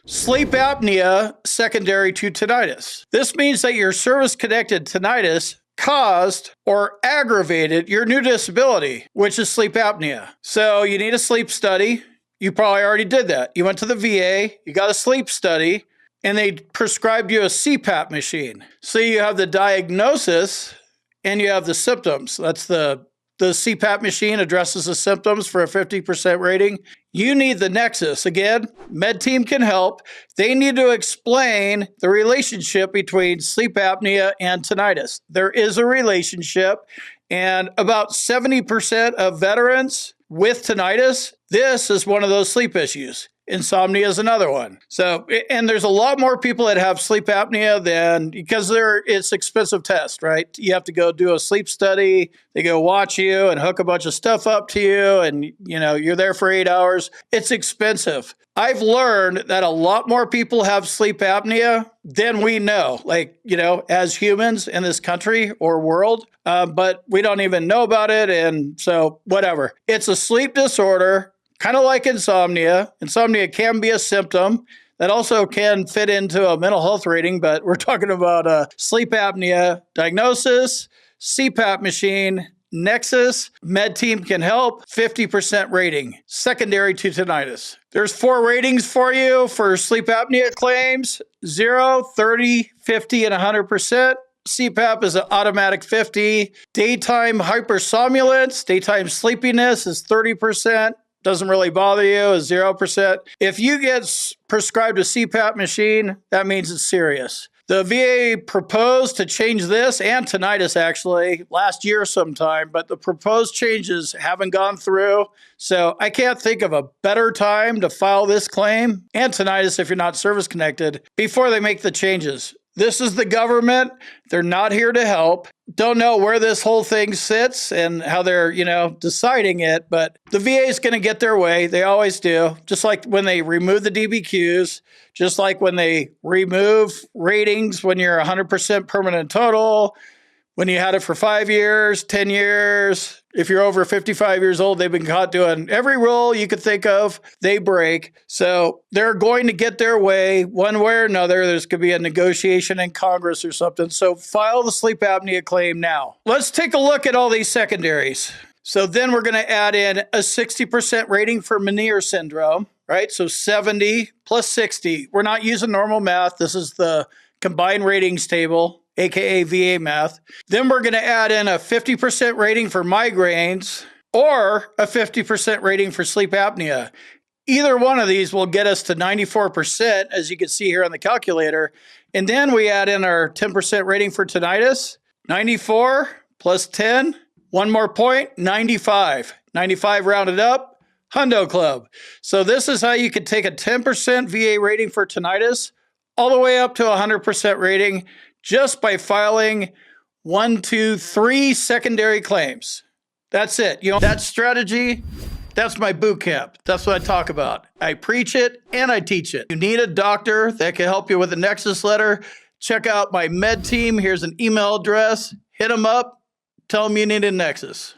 Sleep apnea secondary to tinnitus. This means that your service-connected tinnitus caused or aggravated your new disability, which is sleep apnea. So you need a sleep study. You probably already did that. You went to the VA, you got a sleep study, and they prescribed you a CPAP machine. So you have the diagnosis and you have the symptoms. That's the CPAP machine addresses the symptoms for a 50% rating. You need the nexus. Again, med team can help. They need to explain the relationship between sleep apnea and tinnitus. There is a relationship, and about 70% of veterans with tinnitus, this is one of those sleep issues. Insomnia is another one. So, and there's a lot more people that have sleep apnea because it's expensive test, right? You have to go do a sleep study. They go watch you and hook a bunch of stuff up to you. And, you're there for 8 hours. It's expensive. I've learned that a lot more people have sleep apnea than we know, as humans in this country or world. But we don't even know about it. And so whatever. It's a sleep disorder. Kind of like insomnia. Insomnia can be a symptom that also can fit into a mental health rating, but we're talking about sleep apnea diagnosis, CPAP machine, nexus, med team can help, 50% rating, secondary to tinnitus. There's 4 ratings for you for sleep apnea claims, 0, 30, 50, and 100%. CPAP is an automatic 50. Daytime hypersomnolence, daytime sleepiness is 30%. Doesn't really bother you, is 0%. If you get prescribed a CPAP machine, that means it's serious. The VA proposed to change this and tinnitus actually last year sometime, but the proposed changes haven't gone through. So I can't think of a better time to file this claim and tinnitus if you're not service connected before they make the changes. This is the government. They're not here to help. Don't know where this whole thing sits and how they're, deciding it, but the VA is going to get their way. They always do. Just like when they remove the DBQs, just like when they remove ratings when you're 100% permanent total, when you had it for 5 years, 10 years. If you're over 55 years old, they've been caught doing every rule you could think of, they break. So they're going to get their way one way or another. There's going to be a negotiation in Congress or something. So file the sleep apnea claim now. Let's take a look at all these secondaries. So then we're going to add in a 60% rating for Meniere syndrome, right? So 70 plus 60. We're not using normal math. This is the combined ratings table, aka VA math. Then we're going to add in a 50% rating for migraines or a 50% rating for sleep apnea. Either one of these will get us to 94%, as you can see here on the calculator. And then we add in our 10% rating for tinnitus, 94 plus 10, one more point, 95. 95 rounded up, Hundo Club. So this is how you could take a 10% VA rating for tinnitus all the way up to 100% rating just by filing 1, 2, 3 secondary claims. That's it. That strategy, that's my boot camp. That's what I talk about. I preach it and I teach it. You need a doctor that can help you with a Nexus letter. Check out my med team. Here's an email address. Hit them up. Tell them you need a Nexus.